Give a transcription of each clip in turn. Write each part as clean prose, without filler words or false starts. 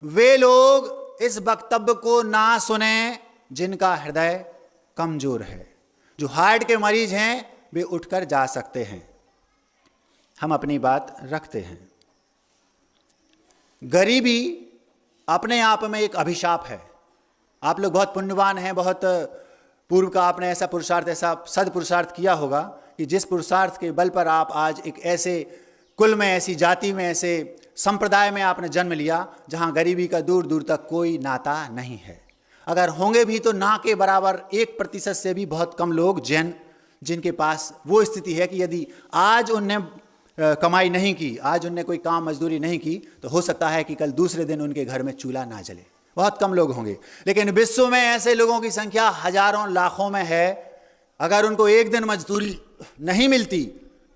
वे लोग इस वक्तव्य को ना सुने जिनका हृदय कमजोर है। जो हार्ट के मरीज हैं वे उठकर जा सकते हैं। हम अपनी बात रखते हैं। गरीबी अपने आप में एक अभिशाप है। आप लोग बहुत पुण्यवान हैं, बहुत पूर्व का आपने ऐसा पुरुषार्थ, ऐसा सदपुरुषार्थ किया होगा कि जिस पुरुषार्थ के बल पर आप आज एक ऐसे कुल में, ऐसी जाति में, ऐसे संप्रदाय में आपने जन्म लिया जहां गरीबी का दूर दूर तक कोई नाता नहीं है। अगर होंगे भी तो ना के बराबर 1% से भी बहुत कम लोग जिनके पास वो स्थिति है कि यदि आज उनने कमाई नहीं की, आज उनने कोई काम मजदूरी नहीं की, तो हो सकता है कि कल दूसरे दिन उनके घर में चूल्हा ना जले। बहुत कम लोग होंगे, लेकिन विश्व में ऐसे लोगों की संख्या हजारों लाखों में है। अगर उनको एक दिन मजदूरी नहीं मिलती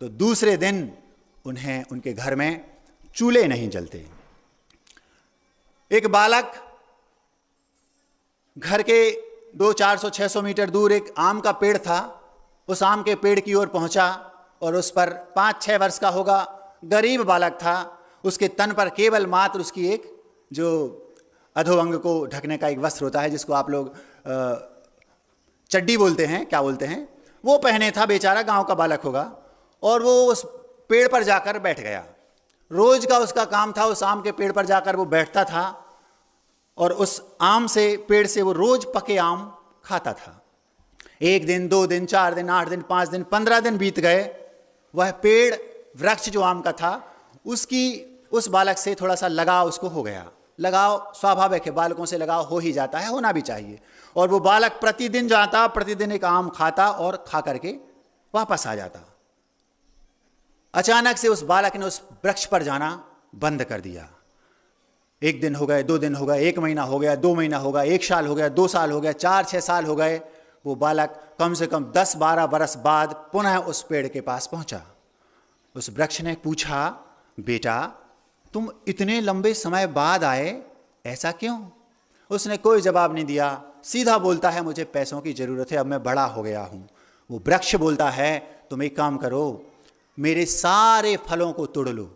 तो दूसरे दिन उन्हें उनके घर में चूल्हे नहीं जलते। एक बालक घर के 200-400-600 मीटर दूर एक आम का पेड़ था। उस आम के पेड़ की ओर पहुंचा और उस पर 5-6 वर्ष का होगा, गरीब बालक था। उसके तन पर केवल मात्र उसकी एक जो अधोअंग को ढकने का एक वस्त्र होता है, जिसको आप लोग चड्डी बोलते हैं, क्या बोलते हैं, वो पहने था। बेचारा गांव का बालक होगा। और वो उस पेड़ पर जाकर बैठ गया। रोज का उसका काम था, उस आम के पेड़ पर जाकर वो बैठता था और उस आम से, पेड़ से वो रोज पके आम खाता था। 1 दिन, 2 दिन, 4 दिन, 8 दिन, 5 दिन, 15 दिन बीत गए। वह पेड़, वृक्ष जो आम का था, उस बालक से थोड़ा सा लगाव उसको हो गया। लगाव स्वाभाविक है, बालकों से लगाव हो ही जाता है, होना भी चाहिए। और वो बालक प्रतिदिन जाता, प्रतिदिन एक आम खाता और खा करके वापस आ जाता। अचानक से उस बालक ने उस वृक्ष पर जाना बंद कर दिया। 1 दिन हो गए, 2 दिन हो गए, 1 महीना हो गया, 2 महीना हो गया, 1 साल हो गया, 2 साल हो गया, 4-6 साल हो गए। वो बालक कम से कम 10-12 बरस बाद पुनः उस पेड़ के पास पहुंचा। उस वृक्ष ने पूछा, बेटा तुम इतने लंबे समय बाद आए, ऐसा क्यों? उसने कोई जवाब नहीं दिया। सीधा बोलता है, मुझे पैसों की जरूरत है, अब मैं बड़ा हो गया हूं। वो वृक्ष बोलता है, तुम एक काम करो, मेरे सारे फलों को तोड़ लो।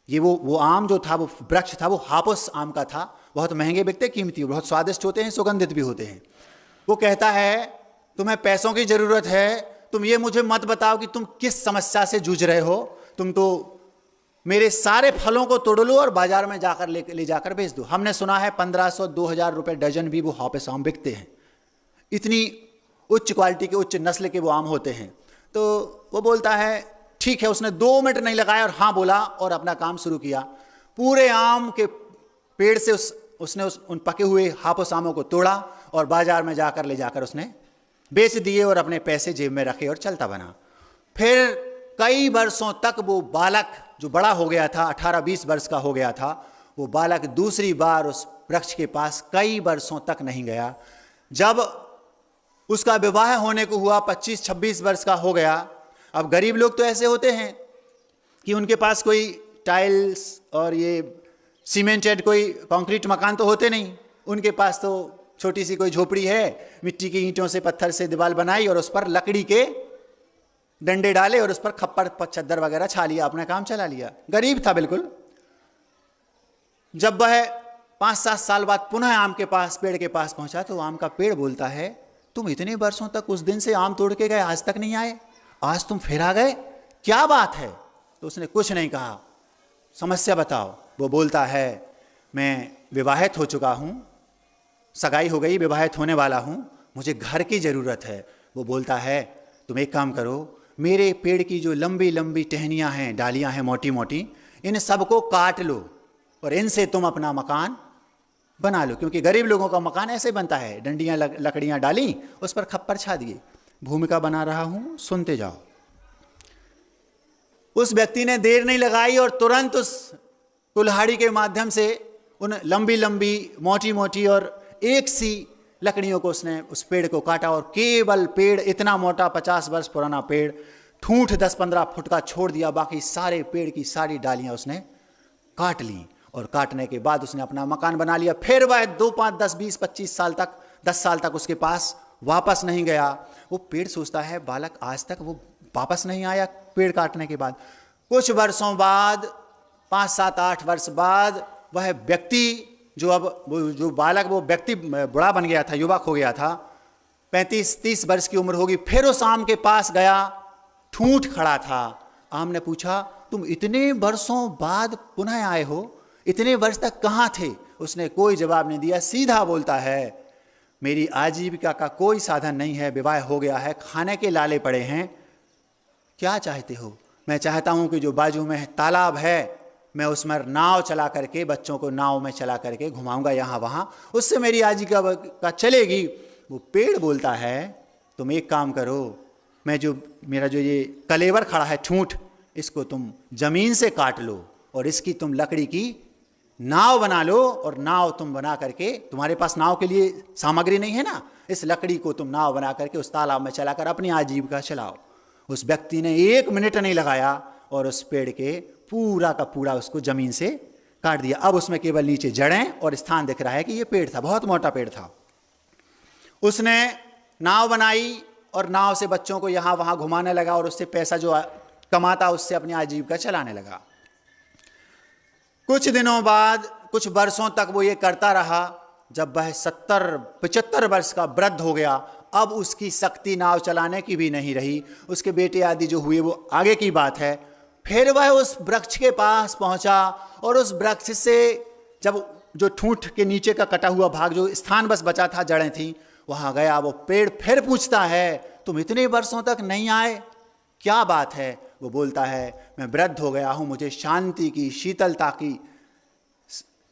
ये वो आम जो था, वो वृक्ष था, वो हापुस आम का था। बहुत महंगे बिकते, कीमती, बहुत स्वादिष्ट होते हैं, सुगंधित भी होते हैं। वो कहता है, तुम्हें पैसों की जरूरत है, तुम ये मुझे मत बताओ कि तुम किस समस्या से जूझ रहे हो, तुम तो मेरे सारे फलों को तोड़ लो और बाजार में जाकर ले जाकर बेच दो। हमने सुना है 1500-2000 रुपए डजन भी वो हापुस आम बिकते हैं। इतनी उच्च क्वालिटी के, उच्च नस्ल के वो आम होते हैं। तो वो बोलता है ठीक है। उसने 2 मिनट नहीं लगाया और हाँ बोला और अपना काम शुरू किया। पूरे आम के पेड़ से उसने उन पके हुए हापुस आमों को तोड़ा और बाजार में ले जाकर उसने बेच दिए और अपने पैसे जेब में रखे और चलता बना। फिर कई वर्षों तक वो बालक जो बड़ा हो गया था, 18-20 वर्ष का हो गया था, वो बालक दूसरी बार उस वृक्ष के पास कई वर्षों तक नहीं गया। जब उसका विवाह होने को हुआ, 25-26 वर्ष का हो गया। अब गरीब लोग तो ऐसे होते हैं कि उनके पास कोई टाइल्स और ये सीमेंटेड कोई कंक्रीट मकान तो होते नहीं। उनके पास तो छोटी सी कोई झोपड़ी है, मिट्टी की ईंटों से, पत्थर से दीवार बनाई और उस पर लकड़ी के डंडे डाले और उस पर खप्पर चद्दर वगैरह छा लिया, अपना काम चला लिया। गरीब था बिल्कुल। जब वह 5-7 साल बाद पुनः आम के पास, पेड़ के पास पहुंचा तो आम का पेड़ बोलता है, तुम इतने वर्षों तक उस दिन से आम तोड़ के गए, आज तक नहीं आए, आज तुम फिर आ गए, क्या बात है? तो उसने कुछ नहीं कहा। समस्या बताओ। वो बोलता है, मैं विवाहित हो चुका हूं, सगाई हो गई, विवाहित होने वाला हूं, मुझे घर की जरूरत है। वो बोलता है, तुम एक काम करो, मेरे पेड़ की जो लंबी लंबी टहनियां हैं, डालियां हैं मोटी मोटी, इन सबको काट लो और इनसे तुम अपना मकान बना लो। क्योंकि गरीब लोगों का मकान ऐसे बनता है, डंडियां लकड़ियां डाली, उस पर खप्पर छा दिए। भूमिका बना रहा हूं, सुनते जाओ। उस व्यक्ति ने देर नहीं लगाई और तुरंत उस कुल्हाड़ी के माध्यम से उन लंबी लंबी मोटी मोटी और एक सी लकड़ियों को उसने उस पेड़ को काटा और केवल पेड़, इतना मोटा 50 वर्ष पुराना पेड़, ठूंठ 10-15 फुट का छोड़ दिया। बाकी सारे पेड़ की सारी डालियां उसने काट ली और काटने के बाद उसने अपना मकान बना लिया। फिर वह 2, 5, 10, 20, 25 साल तक, 10 साल तक उसके पास वापस नहीं गया। वो पेड़ सोचता है, बालक आज तक वो वापस नहीं आया पेड़ काटने के बाद। कुछ वर्षों बाद, 5, 7, 8 वर्ष बाद, वह व्यक्ति जो बालक, वो व्यक्ति बड़ा बन गया था, युवक हो गया था, 35-30 वर्ष की उम्र होगी। फिर उस आम के पास गया, ठूंठ खड़ा था। आम ने पूछा, तुम इतने वर्षों बाद पुनः आए हो, इतने वर्ष तक कहाँ थे? उसने कोई जवाब नहीं दिया, सीधा बोलता है, मेरी आजीविका का कोई साधन नहीं है, विवाह हो गया है, खाने के लाले पड़े हैं, क्या चाहते हो? मैं चाहता हूं कि जो बाजू में तालाब है, मैं उसमें नाव चला करके, बच्चों को नाव में चला करके घुमाऊंगा यहाँ वहाँ, उससे मेरी आजीविका चलेगी। वो पेड़ बोलता है, तुम एक काम करो, मेरा जो ये कलेवर खड़ा है, ठूंठ, इसको तुम जमीन से काट लो और इसकी तुम लकड़ी की नाव बना लो, और नाव तुम बना करके, तुम्हारे पास नाव के लिए सामग्री नहीं है ना, इस लकड़ी को तुम नाव बना करके उस तालाब में चलाकर अपनी आजीविका चलाओ। उस व्यक्ति ने 1 मिनट नहीं लगाया और उस पेड़ के पूरा का पूरा उसको जमीन से काट दिया। अब उसमें केवल नीचे जड़ें और स्थान दिख रहा है कि ये पेड़ था, बहुत मोटा पेड़ था। उसने नाव बनाई और नाव से बच्चों को यहाँ वहाँ घुमाने लगा और उससे पैसा जो कमाता उससे अपनी आजीविका चलाने लगा। कुछ दिनों बाद, कुछ वर्षों तक वो ये करता रहा। जब वह 70-75 वर्ष का वृद्ध हो गया, अब उसकी शक्ति नाव चलाने की भी नहीं रही। उसके बेटे आदि जो हुए वो आगे की बात है। फिर वह उस वृक्ष के पास पहुंचा और उस वृक्ष से जब जो ठूंठ के नीचे का कटा हुआ भाग, जो स्थान बस बचा था, जड़ें थी, वहां गया। वो पेड़ फिर पूछता है, तुम इतने वर्षों तक नहीं आए, क्या बात है? वो बोलता है, मैं वृद्ध हो गया हूं, मुझे शांति की, शीतलता की,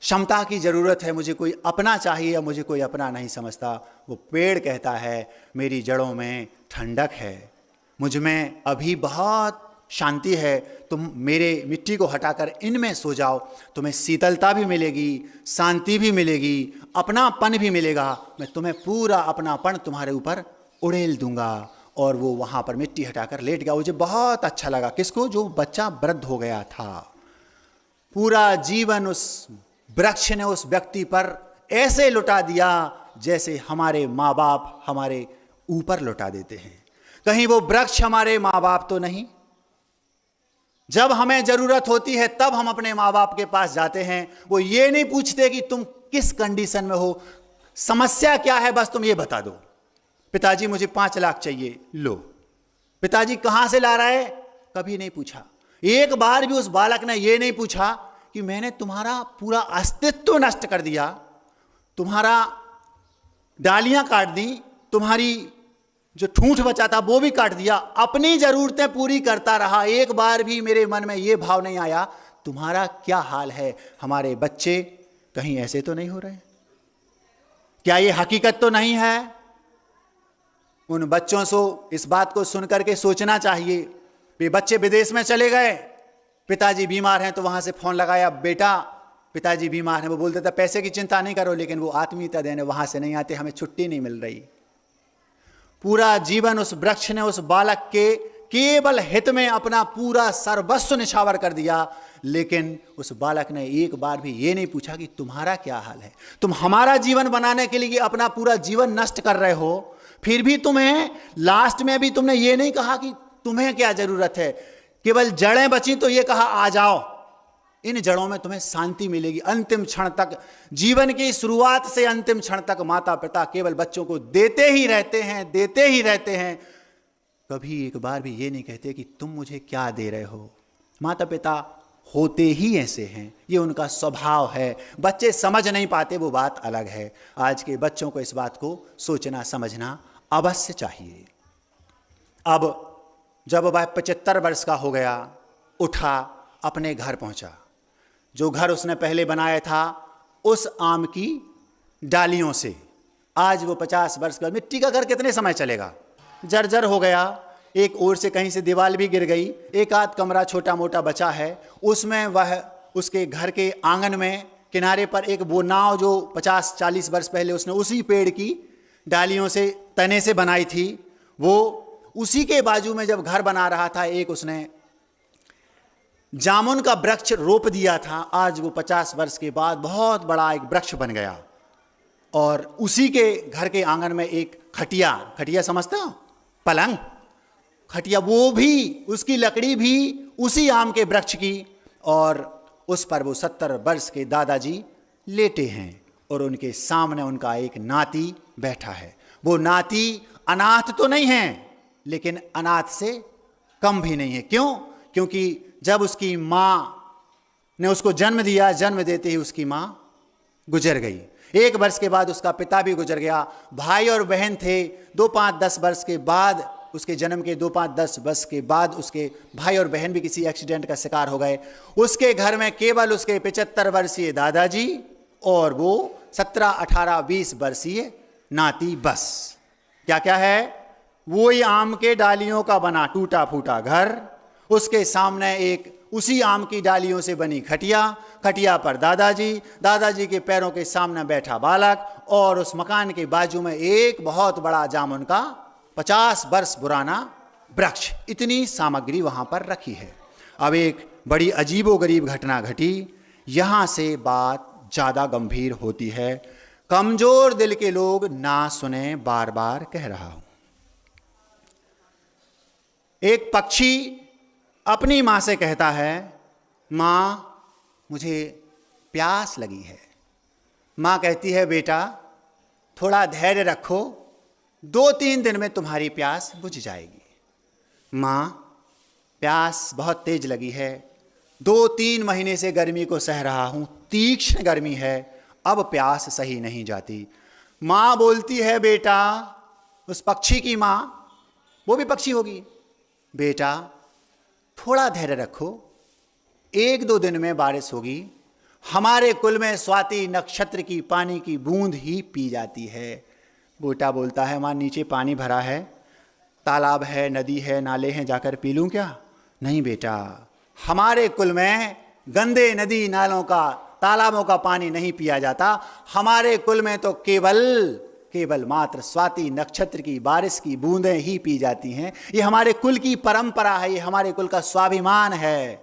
क्षमता की जरूरत है, मुझे कोई अपना चाहिए या मुझे कोई अपना नहीं समझता। वो पेड़ कहता है, मेरी जड़ों में ठंडक है, मुझ में अभी बहुत शांति है, तुम मेरे मिट्टी को हटाकर इनमें सो जाओ, तुम्हें शीतलता भी मिलेगी, शांति भी मिलेगी, अपनापन भी मिलेगा, मैं तुम्हें पूरा अपनापन तुम्हारे ऊपर उड़ेल दूंगा। और वो वहाँ पर मिट्टी हटाकर लेट गया। मुझे बहुत अच्छा लगा। किसको? जो बच्चा वृद्ध हो गया था। पूरा जीवन उस वृक्ष ने उस व्यक्ति पर ऐसे लुटा दिया जैसे हमारे माँ बाप हमारे ऊपर लुटा देते हैं। कहीं वो वृक्ष हमारे माँ बाप तो नहीं? जब हमें जरूरत होती है तब हम अपने माँ बाप के पास जाते हैं। वो ये नहीं पूछते कि तुम किस कंडीशन में हो, समस्या क्या है, बस तुम ये बता दो। पिताजी मुझे 5 लाख चाहिए, लो। पिताजी कहां से ला रहा है? कभी नहीं पूछा। एक बार भी उस बालक ने ये नहीं पूछा कि मैंने तुम्हारा पूरा अस्तित्व नष्ट कर दिया, तुम्हारा डालियां काट दी, तुम्हारी जो ठूंठ बचा था वो भी काट दिया, अपनी जरूरतें पूरी करता रहा। एक बार भी मेरे मन में ये भाव नहीं आया तुम्हारा क्या हाल है। हमारे बच्चे कहीं ऐसे तो नहीं हो रहे? क्या ये हकीकत तो नहीं है? उन बच्चों से इस बात को सुनकर के सोचना चाहिए। वे बच्चे विदेश में चले गए, पिताजी बीमार हैं तो वहां से फोन लगाया, बेटा पिताजी बीमार हैं। वो बोलते थे पैसे की चिंता नहीं करो, लेकिन वो आत्मीयता देने वहां से नहीं आते, हमें छुट्टी नहीं मिल रही। पूरा जीवन उस वृक्ष ने उस बालक के केवल हित में अपना पूरा सर्वस्व निछावर कर दिया, लेकिन उस बालक ने एक बार भी ये नहीं पूछा कि तुम्हारा क्या हाल है। तुम हमारा जीवन बनाने के लिए अपना पूरा जीवन नष्ट कर रहे हो, फिर भी तुम्हें लास्ट में भी तुमने ये नहीं कहा कि तुम्हें क्या जरूरत है। केवल जड़ें बची तो ये कहा आ जाओ, इन जड़ों में तुम्हें शांति मिलेगी। अंतिम क्षण तक, जीवन की शुरुआत से अंतिम क्षण तक माता पिता केवल बच्चों को देते ही रहते हैं, देते ही रहते हैं। कभी एक बार भी ये नहीं कहते कि तुम मुझे क्या दे रहे हो। माता पिता होते ही ऐसे हैं, ये उनका स्वभाव है। बच्चे समझ नहीं पाते, वो बात अलग है। आज के बच्चों को इस बात को सोचना समझना अवश्य चाहिए। अब जब वह 75 वर्ष का हो गया, उठा, अपने घर पहुंचा। जो घर उसने पहले बनाया था उस आम की डालियों से, आज वो 50 वर्ष का, मिट्टी का घर कितने समय चलेगा? जर्जर हो गया। एक ओर से कहीं से दीवार भी गिर गई, एक आध कमरा छोटा मोटा बचा है। उसमें वह उसके घर के आंगन में किनारे पर एक वो नाव जो 50-40 वर्ष पहले उसने उसी पेड़ की डालियों से, तने से बनाई थी, वो उसी के बाजू में जब घर बना रहा था, एक उसने जामुन का वृक्ष रोप दिया था। आज वो 50 वर्ष के बाद बहुत बड़ा एक वृक्ष बन गया। और उसी के घर के आंगन में एक खटिया, खटिया समझते हो? पलंग, खटिया, वो भी, उसकी लकड़ी भी उसी आम के वृक्ष की, और उस पर वो 70 वर्ष के दादाजी लेटे हैं। और उनके सामने उनका एक नाती बैठा है। वो नाती अनाथ तो नहीं है, लेकिन अनाथ से कम भी नहीं है। क्यों? क्योंकि जब उसकी माँ ने उसको जन्म दिया, जन्म देते ही उसकी माँ गुजर गई। 1 वर्ष के बाद उसका पिता भी गुजर गया। भाई और बहन थे। 2, 5, 10 वर्ष के बाद, उसके जन्म के 2, 5, 10 वर्ष के बाद उसके भाई और बहन भी किसी एक्सीडेंट का शिकार हो गए। उसके घर में केवल उसके 75 वर्षीय दादाजी और वो 17, 18, 20 वर्षीय नाती। बस क्या क्या है? वही आम के डालियों का बना टूटा फूटा घर, उसके सामने एक उसी आम की डालियों से बनी खटिया, खटिया पर दादाजी, दादाजी के पैरों के सामने बैठा बालक, और उस मकान के बाजू में एक बहुत बड़ा जामुन का 50 वर्ष पुराना वृक्ष। इतनी सामग्री वहां पर रखी है। अब एक बड़ी अजीबोगरीब घटना घटी। यहां से बात ज्यादा गंभीर होती है। कमजोर दिल के लोग ना सुने, बार बार कह रहा हूं। एक पक्षी अपनी मां से कहता है, मां मुझे प्यास लगी है। मां कहती है, बेटा थोड़ा धैर्य रखो, 2-3 दिन में तुम्हारी प्यास बुझ जाएगी। मां, प्यास बहुत तेज लगी है, 2-3 महीने से गर्मी को सह रहा हूं, तीक्ष्ण गर्मी है, अब प्यास सही नहीं जाती। मां बोलती है, बेटा, उस पक्षी की मां, वो भी पक्षी होगी, बेटा थोड़ा धैर्य रखो, 1-2 दिन में बारिश होगी। हमारे कुल में स्वाति नक्षत्र की पानी की बूंद ही पी जाती है। बेटा बोलता है, मां नीचे पानी भरा है, तालाब है, नदी है, नाले हैं, जाकर पी लूं क्या? नहीं बेटा, हमारे कुल में गंदे नदी नालों का, तालाबों का पानी नहीं पिया जाता। हमारे कुल में तो केवल मात्र स्वाति नक्षत्र की बारिश की बूंदें ही पी जाती हैं। ये हमारे कुल की परंपरा है, ये हमारे कुल का स्वाभिमान है।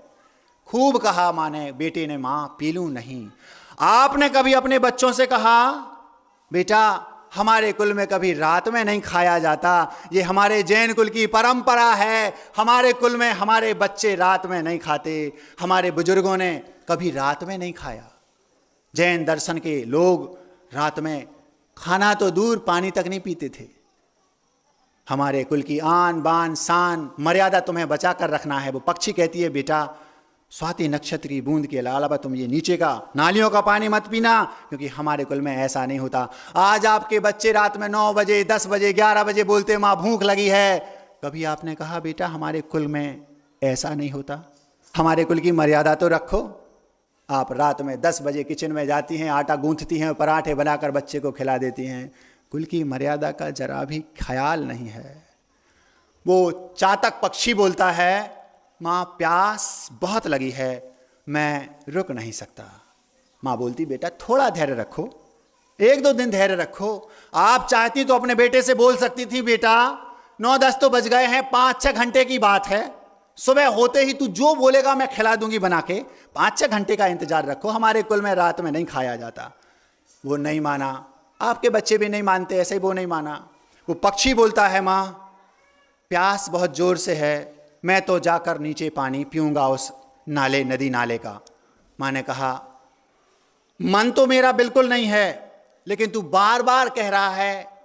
खूब कहा मां ने, बेटे ने, मां पी लूं नहीं। आपने कभी अपने बच्चों से कहा, बेटा हमारे कुल में कभी रात में नहीं खाया जाता, ये हमारे जैन कुल की परंपरा है, हमारे कुल में हमारे बच्चे रात में नहीं खाते, हमारे बुजुर्गों ने कभी रात में नहीं खाया। जैन दर्शन के लोग रात में खाना तो दूर, पानी तक नहीं पीते थे। हमारे कुल की आन बान शान मर्यादा तुम्हें बचा कर रखना है। वो पक्षी कहती है, बेटा स्वाति नक्षत्र की बूंद के अलावा तुम ये नीचे का नालियों का पानी मत पीना, क्योंकि हमारे कुल में ऐसा नहीं होता। आज आपके बच्चे रात में 9 बजे, 10 बजे, 11 बजे बोलते, मां भूख लगी है। कभी आपने कहा, बेटा हमारे कुल में ऐसा नहीं होता, हमारे कुल की मर्यादा तो रखो। आप रात में 10 बजे किचन में जाती हैं, आटा गूंथती हैं, पराठे बनाकर बच्चे को खिला देती हैं। कुल की मर्यादा का जरा भी ख्याल नहीं है। वो चातक पक्षी बोलता है, मां प्यास बहुत लगी है, मैं रुक नहीं सकता। मां बोलती, बेटा थोड़ा धैर्य रखो, 1-2 दिन धैर्य रखो। आप चाहती तो अपने बेटे से बोल सकती थी, बेटा 9-10 तो बज गए हैं, 5-6 घंटे की बात है, सुबह होते ही तू जो बोलेगा मैं खिला दूंगी बना के, 5-6 घंटे का इंतजार रखो, हमारे कुल में रात में नहीं खाया जाता। वो नहीं माना। आपके बच्चे भी नहीं मानते, ऐसे ही वो नहीं माना। वो पक्षी बोलता है, मां प्यास बहुत जोर से है, मैं तो जाकर नीचे पानी पीऊंगा उस नाले, नदी नाले का। मां ने कहा, मन तो मेरा बिल्कुल नहीं है, लेकिन तू बार बार कह रहा है,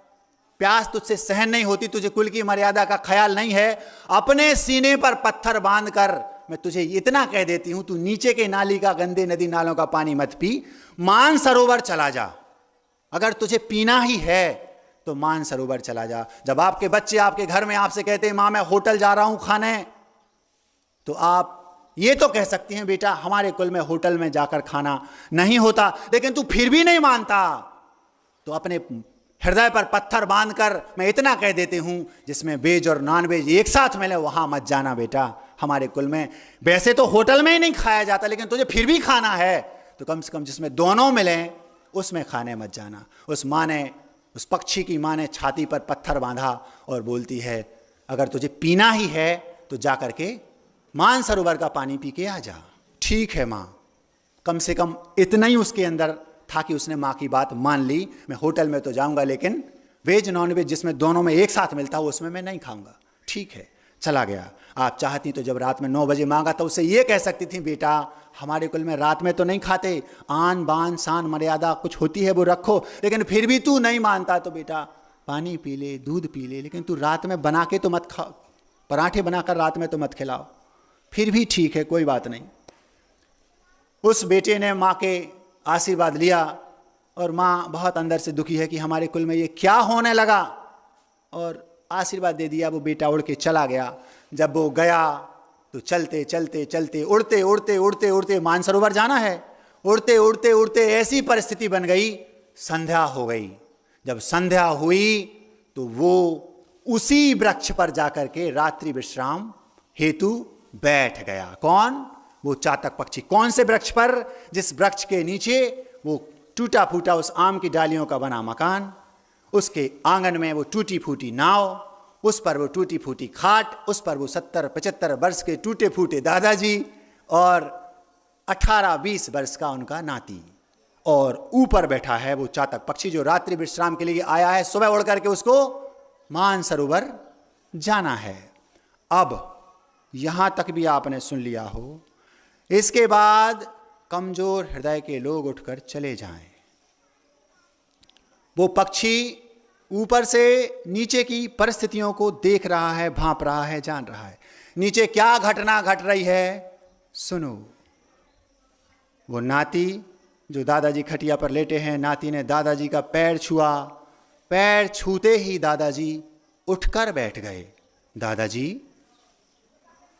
प्यास तुझसे सहन नहीं होती, तुझे कुल की मर्यादा का ख्याल नहीं है। अपने सीने पर पत्थर बांधकर मैं तुझे इतना कह देती हूं, तू नीचे के नाली का, गंदे नदी नालों का पानी मत पी, मानसरोवर चला जा। अगर तुझे पीना ही है तो मानसरोवर चला जा। जब आपके बच्चे आपके घर में आपसे कहते हैं, मां मैं होटल जा रहा हूं खाने, तो आप ये तो कह सकती हैं, बेटा हमारे कुल में होटल में जाकर खाना नहीं होता, लेकिन तू फिर भी नहीं मानता, तो अपने हृदय पर पत्थर बांधकर मैं इतना कह देती हूं, जिसमें वेज और नॉन वेज एक साथ मिले वहां मत जाना बेटा। हमारे कुल में वैसे तो होटल में ही नहीं खाया जाता, लेकिन तुझे फिर भी खाना है तो कम से कम जिसमें दोनों मिले उसमें खाने मत जाना। उस मां ने, उस पक्षी की मां ने छाती पर पत्थर बांधा और बोलती है, अगर तुझे पीना ही है तो जा करके मानसरोवर का पानी पी के आ जा। ठीक है मां। कम से कम इतना ही उसके अंदर था कि उसने मां की बात मान ली, मैं होटल में तो जाऊंगा, लेकिन वेज नॉन वेज जिसमें दोनों में एक साथ मिलता हो उसमें मैं नहीं खाऊंगा। ठीक है, चला गया। आप चाहती तो जब रात में 9 बजे मांगा तो उससे ये कह सकती थी, बेटा हमारे कुल में रात में तो नहीं खाते, आन बान शान मर्यादा कुछ होती है वो रखो, लेकिन फिर भी तू नहीं मानता तो बेटा पानी पी ले, दूध पी ले, लेकिन तू रात में बना के तो मत खा, पराठे बनाकर रात में तो मत खिलाओ। फिर भी ठीक है, कोई बात नहीं। उस बेटे ने माँ के आशीर्वाद लिया और माँ बहुत अंदर से दुखी है कि हमारे कुल में ये क्या होने लगा, और आशीर्वाद दे दिया। वो बेटा उड़ के चला गया। जब वो गया तो चलते चलते चलते उड़ते उड़ते उड़ते उड़ते मानसरोवर जाना है, उड़ते उड़ते उड़ते ऐसी परिस्थिति बन गई, संध्या हो गई। जब संध्या हुई तो वो उसी वृक्ष पर जाकर के रात्रि विश्राम हेतु बैठ गया। कौन? वो चातक पक्षी। कौन से वृक्ष पर? जिस वृक्ष के नीचे वो टूटा फूटा उस आम की डालियों का बना मकान, उसके आंगन में वो टूटी फूटी नाव, उस पर वो टूटी फूटी खाट, उस पर वो 70-75 वर्ष के टूटे फूटे दादाजी और 18-20 वर्ष का उनका नाती, और ऊपर बैठा है वो चातक पक्षी जो रात्रि विश्राम के लिए आया है। सुबह उड़ करके उसको मानसरोवर जाना है। अब यहां तक भी आपने सुन लिया हो, इसके बाद कमजोर हृदय के लोग उठकर चले जाएं। वो पक्षी ऊपर से नीचे की परिस्थितियों को देख रहा है, भांप रहा है, जान रहा है नीचे क्या घटना घट रही है। सुनो, वो नाती जो दादाजी खटिया पर लेटे हैं, नाती ने दादाजी का पैर छुआ। पैर छूते ही दादाजी उठकर बैठ गए। दादाजी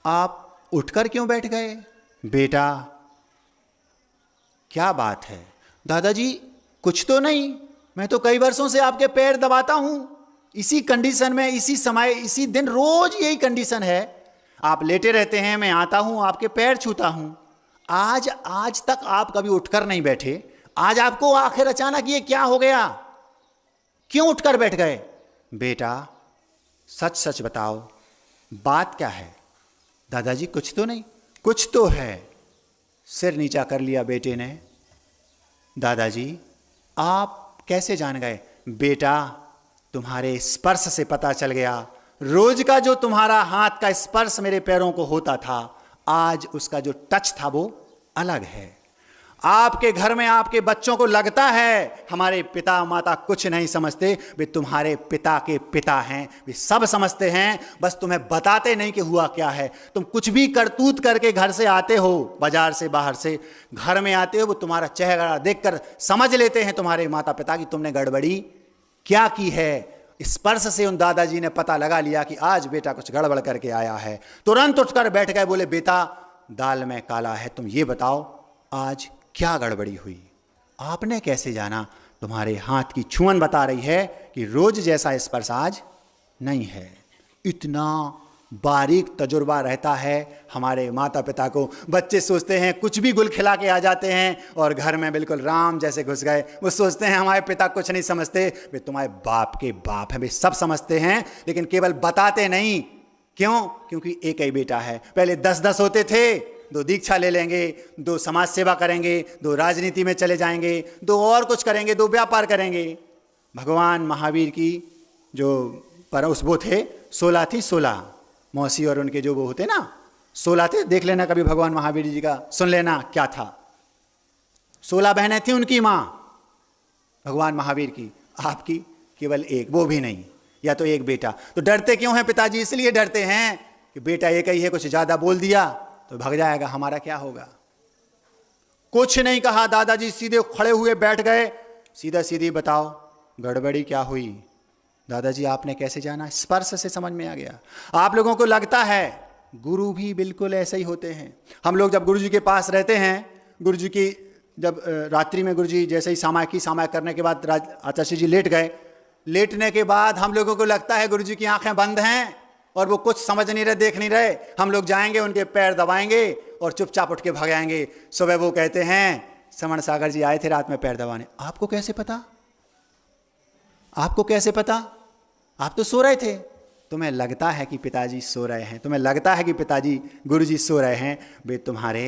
आप उठकर क्यों बैठ गए? बेटा क्या बात है? दादाजी कुछ तो नहीं, मैं तो कई वर्षों से आपके पैर दबाता हूं, इसी कंडीशन में, इसी समय, इसी दिन, रोज यही कंडीशन है। आप लेटे रहते हैं, मैं आता हूं, आपके पैर छूता हूं। आज तक आप कभी उठकर नहीं बैठे, आज आपको आखिर अचानक ये क्या हो गया? क्यों उठकर बैठ गए? बेटा सच सच बताओ, बात क्या है? दादाजी कुछ तो नहीं। कुछ तो है। सिर नीचा कर लिया बेटे ने। दादाजी आप कैसे जान गए? बेटा तुम्हारे स्पर्श से पता चल गया। रोज का जो तुम्हारा हाथ का स्पर्श मेरे पैरों को होता था, आज उसका जो टच था वो अलग है। आपके घर में आपके बच्चों को लगता है हमारे पिता माता कुछ नहीं समझते, वे तुम्हारे पिता के पिता हैं, वे सब समझते हैं, बस तुम्हें बताते नहीं कि हुआ क्या है। तुम कुछ भी करतूत करके घर से आते हो, बाजार से बाहर से घर में आते हो, वो तुम्हारा चेहरा देखकर समझ लेते हैं तुम्हारे माता पिता कि तुमने गड़बड़ी क्या की है। स्पर्श से उन दादाजी ने पता लगा लिया कि आज बेटा कुछ गड़बड़ करके आया है। तुरंत उठकर बैठ गए, बोले बेटा दाल में काला है, तुम ये बताओ आज क्या गड़बड़ी हुई? आपने कैसे जाना? तुम्हारे हाथ की छुअन बता रही है कि रोज जैसा स्पर्श आज नहीं है। इतना बारीक तजुर्बा रहता है हमारे माता पिता को। बच्चे सोचते हैं कुछ भी गुल खिला के आ जाते हैं और घर में बिल्कुल राम जैसे घुस गए। वो सोचते हैं हमारे पिता कुछ नहीं समझते। वे तुम्हारे बाप के बाप हैं, वे सब समझते हैं, लेकिन केवल बताते नहीं। क्यों? क्योंकि एक ही बेटा है। पहले 10-10 होते थे, 2 दीक्षा ले लेंगे, 2 समाज सेवा करेंगे, 2 राजनीति में चले जाएंगे, 2 और कुछ करेंगे, 2 व्यापार करेंगे। भगवान महावीर की जो पर उस वो थे 16 थी, 16 मौसी और उनके जो वो होते ना 16 थे। देख लेना कभी भगवान महावीर जी का, सुन लेना क्या था। 16 बहनें थी उनकी माँ भगवान महावीर की, आपकी केवल एक, वो भी नहीं, या तो एक बेटा। तो डरते क्यों हैं पिताजी? इसलिए डरते हैं कि बेटा एक ही है, कुछ ज्यादा बोल दिया तो भाग जाएगा, हमारा क्या होगा। कुछ नहीं कहा दादाजी, सीधे खड़े हुए बैठ गए। सीधा सीधी बताओ गड़बड़ी क्या हुई? दादाजी आपने कैसे जाना? स्पर्श से समझ में आ गया। आप लोगों को लगता है गुरु भी बिल्कुल ऐसे ही होते हैं। हम लोग जब गुरु जी के पास रहते हैं, गुरु जी की जब रात्रि में गुरु जी जैसे ही सामायिक करने के बाद आचार्य जी लेट गए, लेटने के बाद हम लोगों को लगता है गुरु जी की आंखें बंद हैं और वो कुछ समझ नहीं रहे, देख नहीं रहे। हम लोग जाएंगे, उनके पैर दबाएंगे और चुपचाप उठ के भागेंगे। सुबह वो कहते हैं समण सागर जी आए थे रात में पैर दबाने। आपको कैसे पता? आपको कैसे पता? आप तो सो रहे थे। तुम्हें लगता है कि पिताजी सो रहे हैं, तुम्हें लगता है कि पिताजी गुरुजी सो रहे हैं। वे तुम्हारे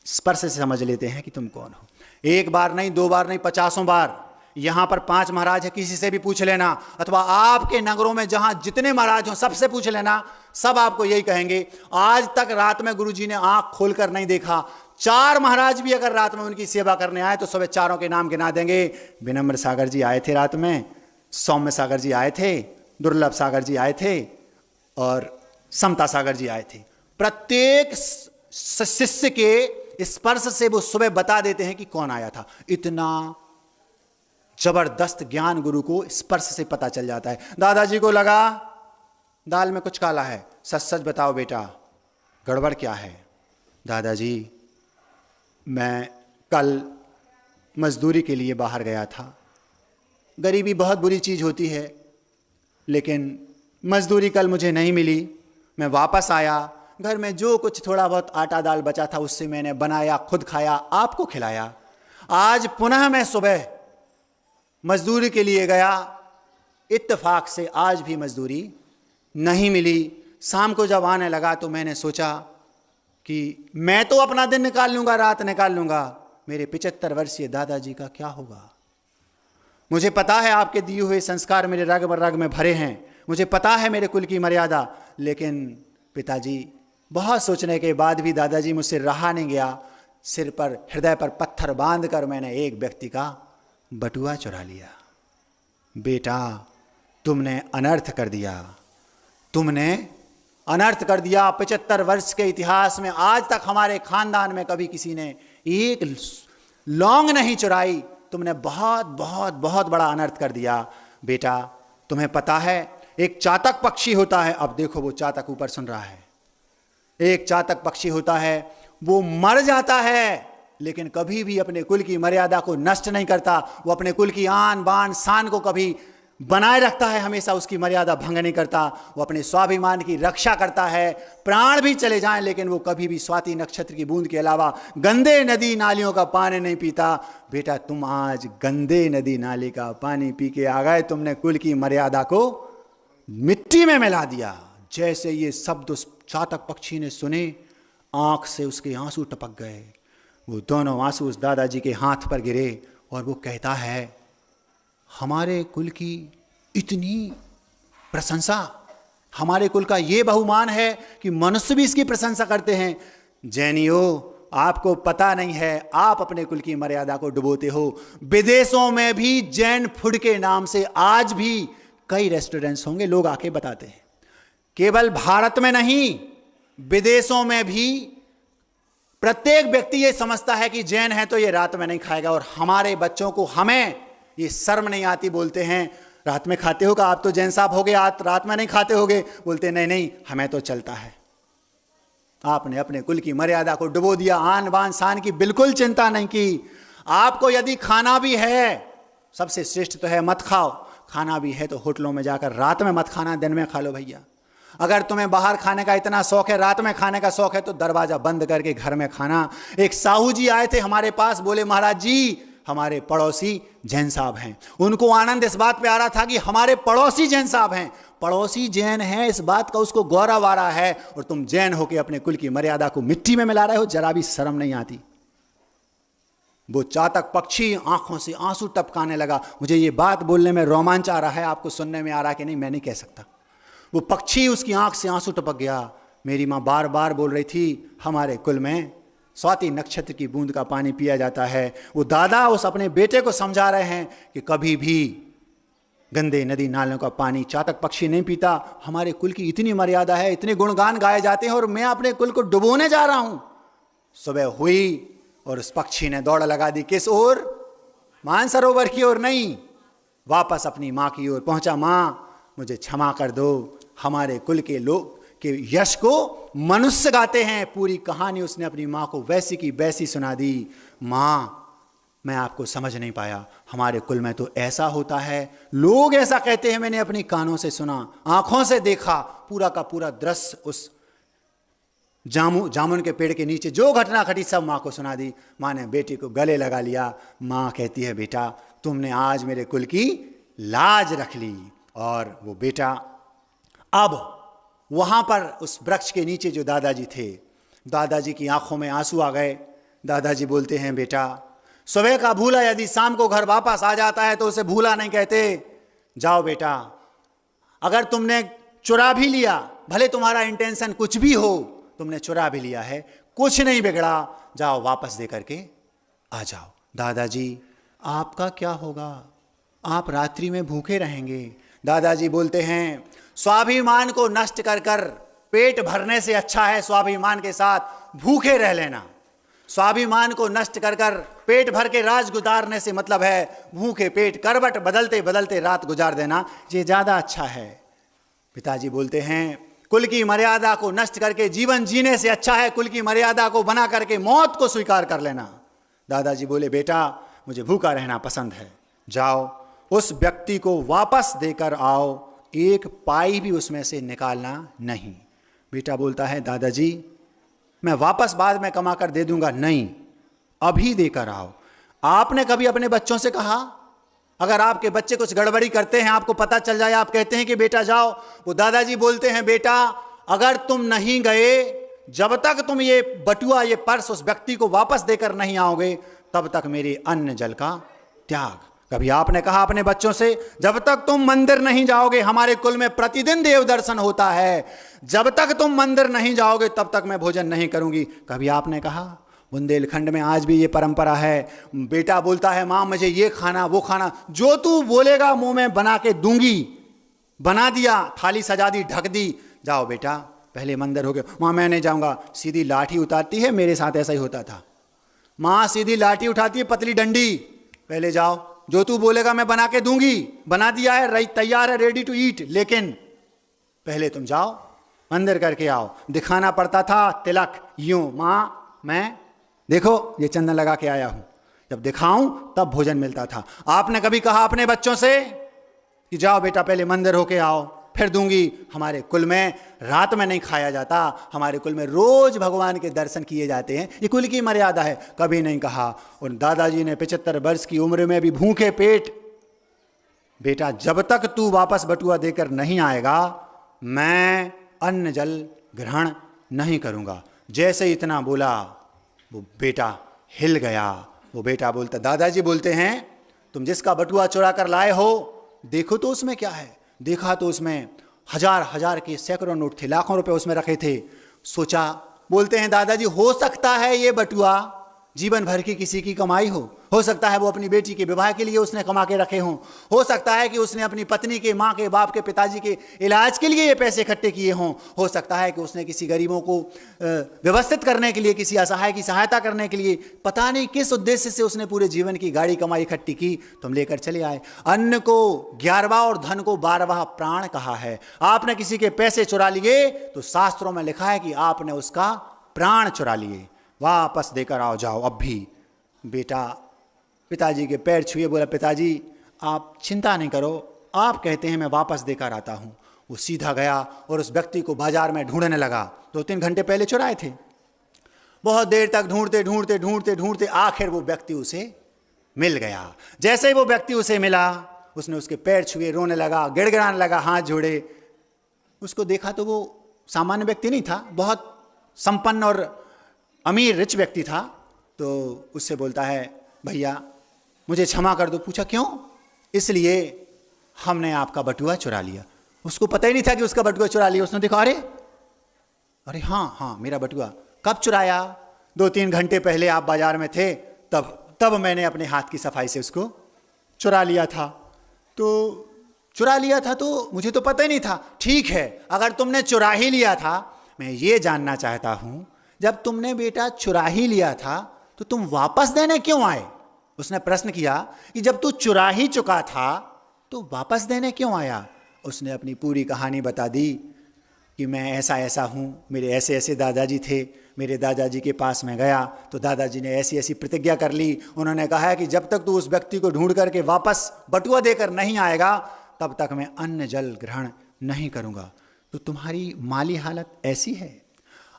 स्पर्श से समझ लेते हैं कि तुम कौन हो। 1 बार नहीं, 2 बार नहीं, 50 बार। यहां पर 5 महाराज है, किसी से भी पूछ लेना, अथवा आपके नगरों में जहां जितने महाराज हों सबसे पूछ लेना, सब आपको यही कहेंगे आज तक रात में गुरुजी ने आंख खोलकर नहीं देखा। 4 महाराज भी अगर रात में उनकी सेवा करने आए तो सुबह चारों के नाम गिना देंगे। विनम्र सागर जी आए थे रात में, सौम्य सागर जी आए थे, दुर्लभ सागर जी आए थे और समता सागर जी आए थे। प्रत्येक शिष्य के स्पर्श से वो सुबह बता देते हैं कि कौन आया था। इतना जबरदस्त ज्ञान गुरु को स्पर्श से पता चल जाता है। दादाजी को लगा दाल में कुछ काला है, सच सच बताओ बेटा गड़बड़ क्या है? दादाजी मैं कल मजदूरी के लिए बाहर गया था। गरीबी बहुत बुरी चीज़ होती है, लेकिन मजदूरी कल मुझे नहीं मिली। मैं वापस आया, घर में जो कुछ थोड़ा बहुत आटा दाल बचा था उससे मैंने बनाया, खुद खाया, आपको खिलाया। आज पुनः मैं सुबह मजदूरी के लिए गया, इत्तेफाक से आज भी मजदूरी नहीं मिली। शाम को जब आने लगा तो मैंने सोचा कि मैं तो अपना दिन निकाल लूँगा, रात निकाल लूँगा, मेरे 75 वर्षीय दादाजी का क्या होगा? मुझे पता है आपके दिए हुए संस्कार मेरे रग रग में भरे हैं, मुझे पता है मेरे कुल की मर्यादा, लेकिन पिताजी बहुत सोचने के बाद भी दादाजी मुझसे रहा नहीं गया। सिर पर हृदय पर पत्थर बांधकर मैंने एक व्यक्ति का बटुआ चुरा लिया। बेटा तुमने अनर्थ कर दिया, तुमने अनर्थ कर दिया। 75 वर्ष के इतिहास में आज तक हमारे खानदान में कभी किसी ने एक लौंग नहीं चुराई। तुमने बहुत बहुत बहुत बड़ा अनर्थ कर दिया। बेटा तुम्हें पता है एक चातक पक्षी होता है, अब देखो वो चातक ऊपर सुन रहा है, एक चातक पक्षी होता है, वो मर जाता है लेकिन कभी भी अपने कुल की मर्यादा को नष्ट नहीं करता। वो अपने कुल की आन बान शान को कभी बनाए रखता है, हमेशा उसकी मर्यादा भंग नहीं करता। वो अपने स्वाभिमान की रक्षा करता है, प्राण भी चले जाएं लेकिन वो कभी भी स्वाति नक्षत्र की बूंद के अलावा गंदे नदी नालियों का पानी नहीं पीता। बेटा तुम आज गंदे नदी नाली का पानी पी के आ गए, तुमने कुल की मर्यादा को मिट्टी में मिला दिया। जैसे ये शब्द उस चातक पक्षी ने सुने, आंख से उसके आंसू टपक गए। वो दोनों आंसू उस दादाजी के हाथ पर गिरे और वो कहता है हमारे कुल की इतनी प्रशंसा, हमारे कुल का ये बहुमान है कि मनुष्य भी इसकी प्रशंसा करते हैं। जैनियों आपको पता नहीं है, आप अपने कुल की मर्यादा को डुबोते हो। विदेशों में भी जैन फूड के नाम से आज भी कई रेस्टोरेंट्स होंगे, लोग आके बताते हैं। केवल भारत में नहीं, विदेशों में भी प्रत्येक व्यक्ति ये समझता है कि जैन है तो ये रात में नहीं खाएगा। और हमारे बच्चों को, हमें ये शर्म नहीं आती, बोलते हैं रात में खाते होगा, आप तो जैन साहब हो गए, आप रात में नहीं खाते होगे। बोलते नहीं नहीं हमें तो चलता है। आपने अपने कुल की मर्यादा को डुबो दिया, आन बान शान की बिल्कुल चिंता नहीं की। आपको यदि खाना भी है, सबसे श्रेष्ठ तो है मत खाओ, खाना भी है तो होटलों में जाकर रात में मत खाना, दिन में खा लो भैया। अगर तुम्हें बाहर खाने का इतना शौक है, रात में खाने का शौक है, तो दरवाजा बंद करके घर में खाना। एक साहू जी आए थे हमारे पास, बोले महाराज जी हमारे पड़ोसी जैन साहब हैं। उनको आनंद इस बात पे आ रहा था कि हमारे पड़ोसी जैन साहब हैं, पड़ोसी जैन हैं, इस बात का उसको गौरव आ रहा है, और तुम जैन होके अपने कुल की मर्यादा को मिट्टी में मिला रहे हो, जरा भी शर्म नहीं आती। वो चातक पक्षी आंखों से आंसू टपकाने लगा। मुझे ये बात बोलने में रोमांच आ रहा है, आपको सुनने में आ रहा है कि नहीं मैं नहीं कह सकता। वो पक्षी, उसकी आंख से आंसू टपक गया। मेरी माँ बार बार बोल रही थी हमारे कुल में स्वाति नक्षत्र की बूंद का पानी पिया जाता है। वो दादा उस अपने बेटे को समझा रहे हैं कि कभी भी गंदे नदी नालों का पानी चातक पक्षी नहीं पीता। हमारे कुल की इतनी मर्यादा है, इतने गुणगान गाए जाते हैं, और मैं अपने कुल को डुबोने जा रहा हूं। सुबह हुई और उस पक्षी ने दौड़ लगा दी, किस ओर? मानसरोवर की ओर नहीं, वापस अपनी माँ की ओर पहुंचा। माँ मुझे क्षमा कर दो, हमारे कुल के लोग के यश को मनुष्य गाते हैं। पूरी कहानी उसने अपनी माँ को वैसी की वैसी सुना दी। माँ मैं आपको समझ नहीं पाया, हमारे कुल में तो ऐसा होता है, लोग ऐसा कहते हैं, मैंने अपनी कानों से सुना, आंखों से देखा, पूरा का पूरा दृश्य उस जामुन के पेड़ के नीचे जो घटना घटी सब माँ को सुना दी। माँ ने बेटी को गले लगा लिया। माँ कहती है बेटा तुमने आज मेरे कुल की लाज रख ली। और वो बेटा अब वहाँ पर उस वृक्ष के नीचे जो दादाजी थे, दादाजी की आंखों में आंसू आ गए। दादाजी बोलते हैं बेटा सुबह का भूला यदि शाम को घर वापस आ जाता है तो उसे भूला नहीं कहते। जाओ बेटा, अगर तुमने चुरा भी लिया, भले तुम्हारा इंटेंशन कुछ भी हो, तुमने चुरा भी लिया है, कुछ नहीं बिगड़ा, जाओ वापस दे करके आ जाओ। दादाजी आपका क्या होगा, आप रात्रि में भूखे रहेंगे। दादाजी बोलते हैं स्वाभिमान को नष्ट कर कर पेट भरने से अच्छा है स्वाभिमान के साथ भूखे रह लेना। स्वाभिमान को नष्ट कर कर पेट भर के रात गुजारने से मतलब है भूखे पेट करवट बदलते बदलते रात गुजार देना, ये ज़्यादा अच्छा है। पिताजी बोलते हैं कुल की मर्यादा को नष्ट करके जीवन जीने से अच्छा है कुल की मर्यादा को बना करके मौत को स्वीकार कर लेना। दादाजी बोले बेटा मुझे भूखा रहना पसंद है, जाओ उस व्यक्ति को वापस देकर आओ, एक पाई भी उसमें से निकालना नहीं। बेटा बोलता है दादाजी मैं वापस बाद में कमा कर दे दूंगा, नहीं अभी देकर आओ। आपने कभी अपने बच्चों से कहा, अगर आपके बच्चे कुछ गड़बड़ी करते हैं, आपको पता चल जाए, आप कहते हैं कि बेटा जाओ, वो दादाजी बोलते हैं बेटा अगर तुम नहीं गए, जब तक तुम ये बटुआ ये पर्स उस व्यक्ति को वापस देकर नहीं आओगे, तब तक मेरे अन्न जल का त्याग। कभी आपने कहा अपने बच्चों से जब तक तुम मंदिर नहीं जाओगे, हमारे कुल में प्रतिदिन देव दर्शन होता है, जब तक तुम मंदिर नहीं जाओगे तब तक मैं भोजन नहीं करूंगी। कभी आपने कहा? बुंदेलखंड में आज भी ये परंपरा है, बेटा बोलता है माँ मुझे ये खाना वो खाना, जो तू बोलेगा मुंह में बना के दूंगी, बना दिया, थाली सजा दी, ढक दी, जाओ बेटा पहले मंदिर हो गया। माँ मैं नहीं जाऊंगा, सीधी लाठी उतारती है, मेरे साथ ऐसा ही होता था। माँ सीधी लाठी उठाती है, पतली डंडी, पहले जाओ, जो तू बोलेगा मैं बना के दूंगी, बना दिया है, तैयार है, रेडी टू ईट, लेकिन पहले तुम जाओ मंदिर करके आओ। दिखाना पड़ता था तिलक, यूं माँ मैं देखो ये चंदन लगा के आया हूं, जब दिखाऊं तब भोजन मिलता था। आपने कभी कहा अपने बच्चों से कि जाओ बेटा पहले मंदिर होके आओ फिर दूंगी? हमारे कुल में रात में नहीं खाया जाता, हमारे कुल में रोज भगवान के दर्शन किए जाते हैं, ये कुल की मर्यादा है। कभी नहीं कहा। और दादाजी ने 75 वर्ष की उम्र में भी भूखे पेट, बेटा जब तक तू वापस बटुआ देकर नहीं आएगा मैं अन्न जल ग्रहण नहीं करूंगा। जैसे इतना बोला वो बेटा हिल गया। वो बेटा बोलता, दादाजी बोलते हैं तुम जिसका बटुआ चुरा कर लाए हो देखो तो उसमें क्या है। देखा तो उसमें हजार हजार के सैकड़ों नोट थे, लाखों रुपए उसमें रखे थे। सोचा, बोलते हैं दादाजी हो सकता है ये बटुआ जीवन भर की किसी की कमाई हो सकता है वो अपनी बेटी के विवाह के लिए उसने कमा के रखे हों, हो सकता है कि उसने अपनी पत्नी के, माँ के, बाप के, पिताजी के इलाज के लिए ये पैसे इकट्ठे किए हों, हो सकता है कि उसने किसी गरीबों को व्यवस्थित करने के लिए, किसी असहाय की सहायता करने के लिए, पता नहीं किस उद्देश्य से उसने पूरे जीवन की गाड़ी कमाई इकट्ठी की, तुम लेकर चले आए। अन्न को 11वां और धन को 12वां प्राण कहा है। आपने किसी के पैसे चुरा लिए तो शास्त्रों में लिखा है कि आपने उसका प्राण चुरा लिए, वापस देकर आओ, जाओ अब भी। बेटा पिताजी के पैर छुए, बोला पिताजी आप चिंता नहीं करो, आप कहते हैं मैं वापस देकर आता हूँ। वो सीधा गया और उस व्यक्ति को बाजार में ढूंढने लगा। 2-3 घंटे पहले चुराए थे, बहुत देर तक ढूंढते ढूंढते ढूंढते ढूंढते आखिर वो व्यक्ति उसे मिल गया। जैसे ही वो व्यक्ति उसे मिला उसने उसके पैर छुए, रोने लगा, गिड़गिड़ाने लगा, हाथ जोड़े। उसको देखा तो वो सामान्य व्यक्ति नहीं था, बहुत संपन्न और अमीर रिच व्यक्ति था। तो उससे बोलता है भैया मुझे क्षमा कर दो। पूछा क्यों? इसलिए हमने आपका बटुआ चुरा लिया। उसको पता ही नहीं था कि उसका बटुआ चुरा लिया। उसने देखा, अरे हाँ मेरा बटुआ। कब चुराया? 2-3 घंटे पहले आप बाजार में थे, तब मैंने अपने हाथ की सफाई से उसको चुरा लिया था। तो चुरा लिया था तो मुझे तो पता ही नहीं था। ठीक है, अगर तुमने चुरा ही लिया था, मैं ये जानना चाहता हूं जब तुमने बेटा चुरा ही लिया था तो तुम वापस देने क्यों आए? उसने प्रश्न किया कि जब तू चुरा ही चुका था तो वापस देने क्यों आया? उसने अपनी पूरी कहानी बता दी कि मैं ऐसा ऐसा हूँ, मेरे ऐसे ऐसे दादाजी थे, मेरे दादाजी के पास मैं गया तो दादाजी ने ऐसी ऐसी प्रतिज्ञा कर ली। उन्होंने कहा है कि जब तक तू उस व्यक्ति को ढूंढ करके वापस बटुआ देकर नहीं आएगा तब तक मैं अन्न जल ग्रहण नहीं करूँगा। तो तुम्हारी माली हालत ऐसी है।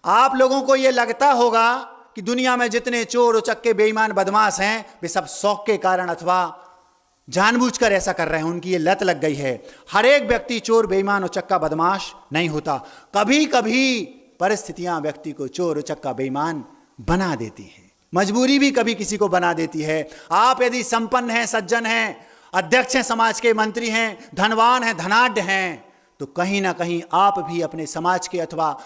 आप लोगों को ये लगता होगा कि दुनिया में जितने चोर उचक्के बेईमान बदमाश हैं वे सब शौक के कारण अथवा जानबूझकर ऐसा कर रहे हैं, उनकी ये लत लग गई है। हर एक व्यक्ति चोर बेईमान उचक्का बदमाश नहीं होता। कभी कभी परिस्थितियां व्यक्ति को चोर उचक्का बेईमान बना देती हैं, मजबूरी भी कभी किसी को बना देती है। आप यदि संपन्न हैं, सज्जन हैं, अध्यक्ष हैं, समाज के मंत्री हैं, धनवान हैं, धनाढ्य हैं, तो कहीं ना कहीं आप भी अपने समाज के अथवा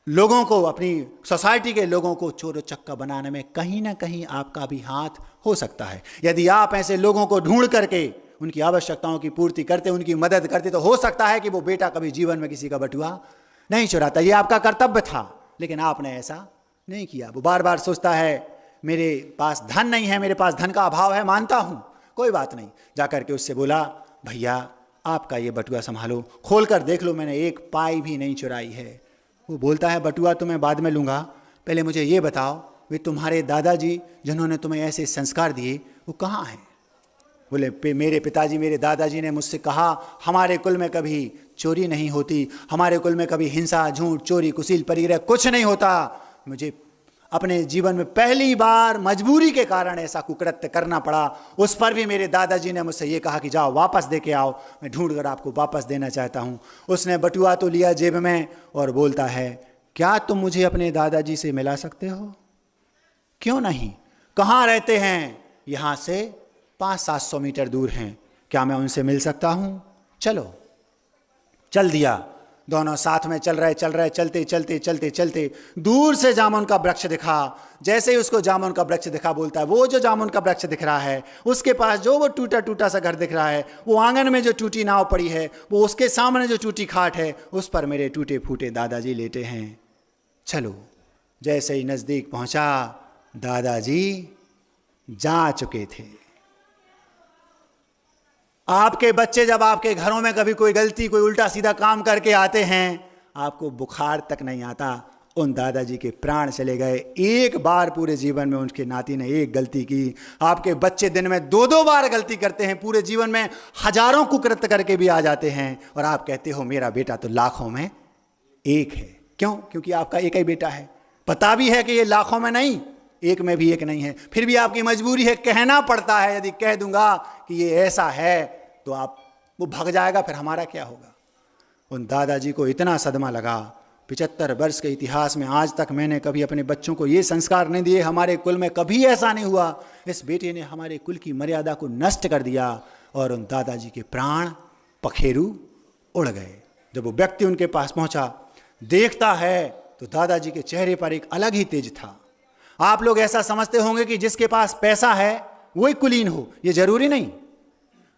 लोगों को, अपनी सोसाइटी के लोगों को चोर चक्का बनाने में कहीं ना कहीं आपका भी हाथ हो सकता है। यदि आप ऐसे लोगों को ढूंढ करके उनकी आवश्यकताओं की पूर्ति करते, उनकी मदद करते, तो हो सकता है कि वो बेटा कभी जीवन में किसी का बटुआ नहीं चुराता। ये आपका कर्तव्य था, लेकिन आपने ऐसा नहीं किया। वो बार बार सोचता है मेरे पास धन नहीं है, मेरे पास धन का अभाव है, मानता हूं, कोई बात नहीं। जाकर के उससे बोला, भैया आपका ये बटुआ संभालो, खोल कर देख लो, मैंने एक पाई भी नहीं चुराई है। वो बोलता है, बटुआ तो मैं बाद में लूँगा, पहले मुझे ये बताओ, वे तुम्हारे दादाजी जिन्होंने तुम्हें ऐसे संस्कार दिए वो कहाँ हैं? बोले, मेरे पिताजी, मेरे दादाजी ने मुझसे कहा हमारे कुल में कभी चोरी नहीं होती, हमारे कुल में कभी हिंसा, झूठ, चोरी, कुसील, परिग्रह कुछ नहीं होता। मुझे अपने जीवन में पहली बार मजबूरी के कारण ऐसा कुकृत्य करना पड़ा। उस पर भी मेरे दादाजी ने मुझसे ये कहा कि जाओ वापस दे के आओ, मैं ढूंढ कर आपको वापस देना चाहता हूँ। उसने बटुआ तो लिया जेब में और बोलता है, क्या तुम मुझे अपने दादाजी से मिला सकते हो? क्यों नहीं, कहाँ रहते हैं? यहाँ से 500-700 मीटर दूर हैं, क्या मैं उनसे मिल सकता हूँ? चलो। चल दिया, दोनों साथ में चल रहे, चलते चलते चलते चलते दूर से जामुन का वृक्ष दिखा। जैसे ही उसको जामुन का वृक्ष दिखा, बोलता है, वो जो जामुन का वृक्ष दिख रहा है उसके पास जो वो टूटा टूटा सा घर दिख रहा है, वो आंगन में जो टूटी नाव पड़ी है, वो उसके सामने जो टूटी खाट है, उस पर मेरे टूटे फूटे दादाजी लेटे हैं। चलो। जैसे ही नजदीक पहुंचा, दादाजी जा चुके थे। आपके बच्चे जब आपके घरों में कभी कोई गलती, कोई उल्टा सीधा काम करके आते हैं, आपको बुखार तक नहीं आता। उन दादाजी के प्राण चले गए। एक बार पूरे जीवन में उनके नाती ने एक गलती की। आपके बच्चे दिन में 2-2 बार गलती करते हैं, पूरे जीवन में हजारों कुकृत्य करके भी आ जाते हैं, और आप कहते हो मेरा बेटा तो लाखों में एक है। क्यों? क्योंकि आपका एक ही बेटा है। पता भी है कि ये लाखों में नहीं, एक में भी एक नहीं है, फिर भी आपकी मजबूरी है, कहना पड़ता है। यदि कह दूंगा कि ये ऐसा है तो आप वो भाग जाएगा, फिर हमारा क्या होगा? उन दादाजी को इतना सदमा लगा। 75 वर्ष के इतिहास में आज तक मैंने कभी अपने बच्चों को ये संस्कार नहीं दिए, हमारे कुल में कभी ऐसा नहीं हुआ। इस बेटे ने हमारे कुल की मर्यादा को नष्ट कर दिया, और उन दादाजी के प्राण पखेरु उड़ गए। जब वो व्यक्ति उनके पास पहुंचा, देखता है तो दादाजी के चेहरे पर एक अलग ही तेज था। आप लोग ऐसा समझते होंगे कि जिसके पास पैसा है वही कुलीन हो, ये जरूरी नहीं।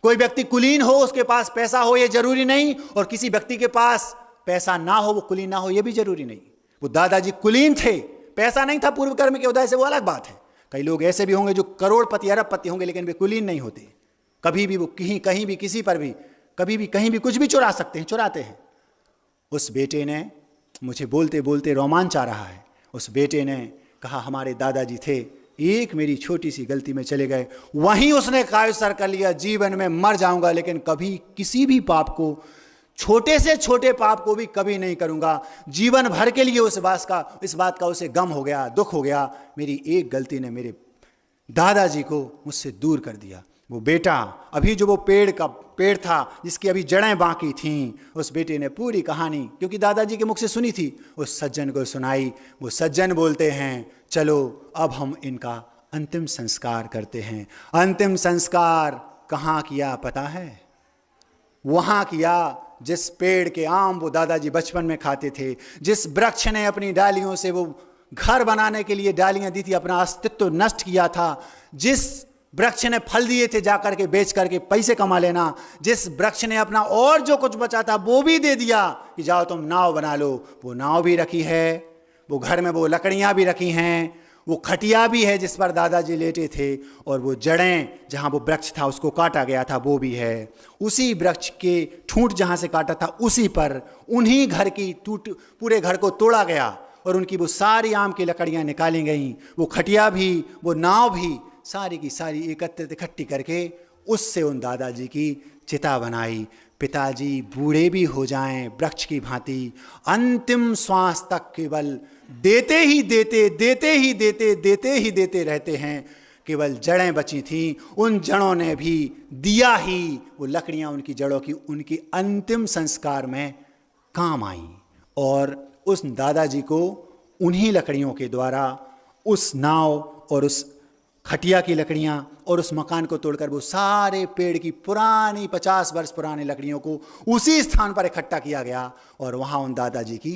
कोई व्यक्ति कुलीन हो, उसके पास पैसा हो, ये जरूरी नहीं, और किसी व्यक्ति के पास पैसा ना हो, वो कुलीन ना हो, ये भी जरूरी नहीं। वो दादाजी कुलीन थे, पैसा नहीं था पूर्व कर्म के उदय से, वो अलग बात है। कई लोग ऐसे भी होंगे जो करोड़पति, अरबपति होंगे, लेकिन वे कुलीन नहीं होते। कभी भी वो कहीं भी, किसी पर भी, कभी भी, कहीं भी कुछ भी चुरा सकते हैं, चुराते हैं। उस बेटे ने, मुझे बोलते बोलते रोमांच आ रहा है, उस बेटे ने कहा हमारे दादाजी थे, एक मेरी छोटी सी गलती में चले गए, वहीं उसने कायसर कर लिया, जीवन में मर जाऊंगा लेकिन कभी किसी भी पाप को, छोटे से छोटे पाप को भी कभी नहीं करूंगा। जीवन भर के लिए इस बात का उसे गम हो गया, दुख हो गया, मेरी एक गलती ने मेरे दादाजी को मुझसे दूर कर दिया। वो बेटा, अभी जो वो पेड़ था जिसकी अभी जड़ें बाकी थीं, उस बेटे ने पूरी कहानी, क्योंकि दादाजी के मुख से सुनी थी, उस सज्जन को सुनाई। वो सज्जन बोलते हैं, चलो अब हम इनका अंतिम संस्कार करते हैं। अंतिम संस्कार कहाँ किया पता है? वहाँ किया जिस पेड़ के आम वो दादाजी बचपन में खाते थे, जिस वृक्ष ने अपनी डालियों से वो घर बनाने के लिए डालियां दी थी, अपना अस्तित्व नष्ट किया था, जिस वृक्ष ने फल दिए थे जाकर के बेच करके पैसे कमा लेना, जिस वृक्ष ने अपना और जो कुछ बचा था वो भी दे दिया कि जाओ तुम नाव बना लो, वो नाव भी रखी है, वो घर में वो लकड़ियां भी रखी हैं, वो खटिया भी है जिस पर दादाजी लेटे थे, और वो जड़ें जहाँ वो वृक्ष था उसको काटा गया था वो भी है। उसी वृक्ष के ठूंठ जहाँ से काटा था उसी पर उन्हीं घर की पूरे घर को तोड़ा गया, और उनकी वो सारी आम की लकड़ियाँ निकाली गईं, वो खटिया भी, वो नाव भी, सारी की सारी एकत्रित इकट्ठी करके उससे उन दादाजी की चिता बनाई। पिताजी बूढ़े भी हो जाएं वृक्ष की भांति, अंतिम श्वास तक केवल देते ही देते रहते हैं। केवल जड़ें बची थीं, उन जड़ों ने भी दिया ही, वो लकड़ियां उनकी जड़ों की उनकी अंतिम संस्कार में काम आईं, और उस दादाजी को उन्हीं लकड़ियों के द्वारा उस नाव और उस खटिया की लकड़ियाँ और उस मकान को तोड़कर वो सारे पेड़ की पुरानी 50 वर्ष पुरानी लकड़ियों को उसी स्थान पर इकट्ठा किया गया और वहाँ उन दादाजी की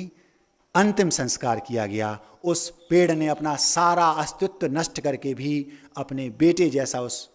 अंतिम संस्कार किया गया। उस पेड़ ने अपना सारा अस्तित्व नष्ट करके भी अपने बेटे जैसा उस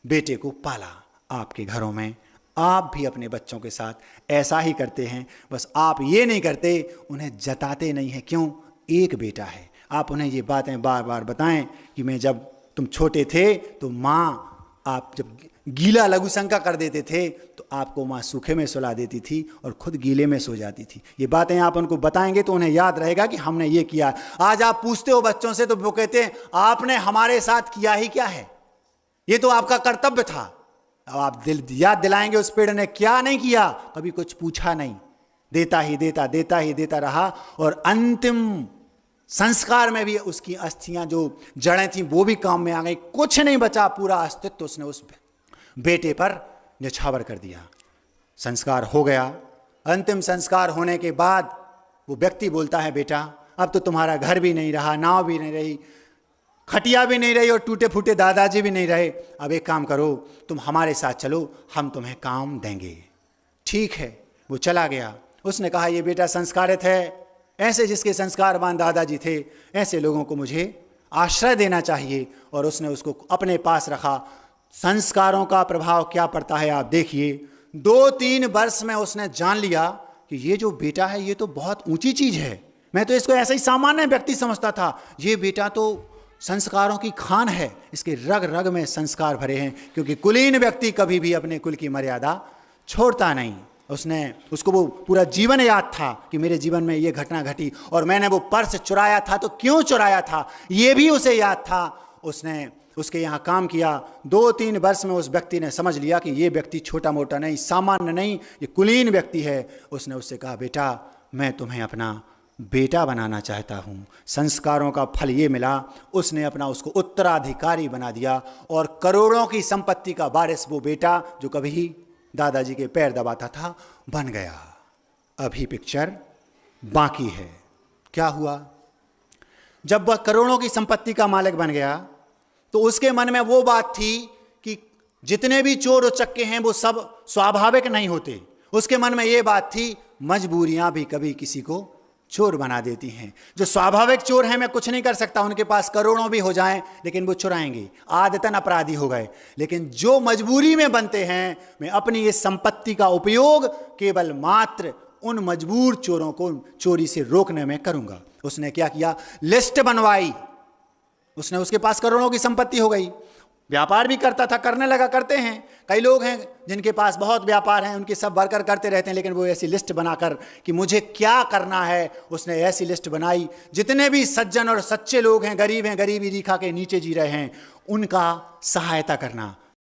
बेटे को पाला। आपके घरों में आप भी अपने बच्चों के साथ ऐसा ही करते हैं, बस आप ये नहीं करते, उन्हें जताते नहीं हैं। क्यों? एक बेटा है। आप उन्हें ये बातें बार बार बताएं कि मैं जब तुम छोटे थे तो माँ, आप जब गीला लघु शंका कर देते थे तो आपको माँ सूखे में सुला देती थी और खुद गीले में सो जाती थी। ये बातें आप उनको बताएंगे तो उन्हें याद रहेगा कि हमने ये किया। आज आप पूछते हो बच्चों से तो वो कहते हैं आपने हमारे साथ किया ही क्या है, ये तो आपका कर्तव्य था। अब आप याद दिलाएंगे उस पेड़ ने क्या नहीं किया, कभी कुछ पूछा नहीं, देता ही देता रहा और अंतिम संस्कार में भी उसकी अस्थियां जो जड़ें थीं वो भी काम में आ गई। कुछ नहीं बचा, पूरा अस्तित्व उसने उस बेटे पर न्यौछावर कर दिया। संस्कार हो गया। अंतिम संस्कार होने के बाद वो व्यक्ति बोलता है बेटा अब तो तुम्हारा घर भी नहीं रहा, नाव भी नहीं रही, खटिया भी नहीं रही और टूटे फूटे दादाजी भी नहीं रहे। अब एक काम करो, तुम हमारे साथ चलो, हम तुम्हें काम देंगे। ठीक है, वो चला गया। उसने कहा ये बेटा संस्कारित है, ऐसे जिसके संस्कारवान दादाजी थे ऐसे लोगों को मुझे आश्रय देना चाहिए। और उसने उसको अपने पास रखा। संस्कारों का प्रभाव क्या पड़ता है आप देखिए। 2-3 वर्ष में उसने जान लिया कि ये जो बेटा है ये तो बहुत ऊंची चीज है। मैं तो इसको ऐसा ही सामान्य व्यक्ति समझता था, ये बेटा तो संस्कारों की खान है, इसके रग रग में संस्कार भरे हैं। क्योंकि कुलीन व्यक्ति कभी भी अपने कुल की मर्यादा छोड़ता नहीं। उसको वो पूरा जीवन याद था कि मेरे जीवन में ये घटना घटी और मैंने वो पर्स चुराया था तो क्यों चुराया था, ये भी उसे याद था। उसने उसके यहाँ काम किया। 2-3 वर्ष में उस व्यक्ति ने समझ लिया कि ये व्यक्ति छोटा मोटा नहीं, सामान्य नहीं, ये कुलीन व्यक्ति है। उसने उससे कहा बेटा मैं तुम्हें अपना बेटा बनाना चाहता हूँ। संस्कारों का फल ये मिला, उसने अपना उसको उत्तराधिकारी बना दिया और करोड़ों की संपत्ति का वारिस वो बेटा जो कभी दादाजी के पैर दबाता था बन गया। अभी पिक्चर बाकी है। क्या हुआ? जब वह करोड़ों की संपत्ति का मालिक बन गया तो उसके मन में वो बात थी कि जितने भी चोर उचक्के हैं वो सब स्वाभाविक नहीं होते। उसके मन में ये बात थी मजबूरियां भी कभी किसी को चोर बना देती हैं। जो स्वाभाविक चोर हैं मैं कुछ नहीं कर सकता, उनके पास करोड़ों भी हो जाएं लेकिन वो चुराएंगे, आदतन अपराधी हो गए। लेकिन जो मजबूरी में बनते हैं, मैं अपनी इस संपत्ति का उपयोग केवल मात्र उन मजबूर चोरों को चोरी से रोकने में करूंगा। उसने क्या किया? लिस्ट बनवाई। उसने उसके पास करोड़ों की संपत्ति हो गई, व्यापार भी करता था, करने लगा। करते हैं कई लोग हैं जिनके पास बहुत व्यापार हैं, उनके सब वर्कर करते रहते हैं, लेकिन वो ऐसी लिस्ट बनाकर कि मुझे क्या करना है, उसने ऐसी लिस्ट बनाई। जितने भी सज्जन और सच्चे लोग हैं, गरीब हैं, गरीबी रेखा के नीचे जी रहे हैं, उनका सहायता करना।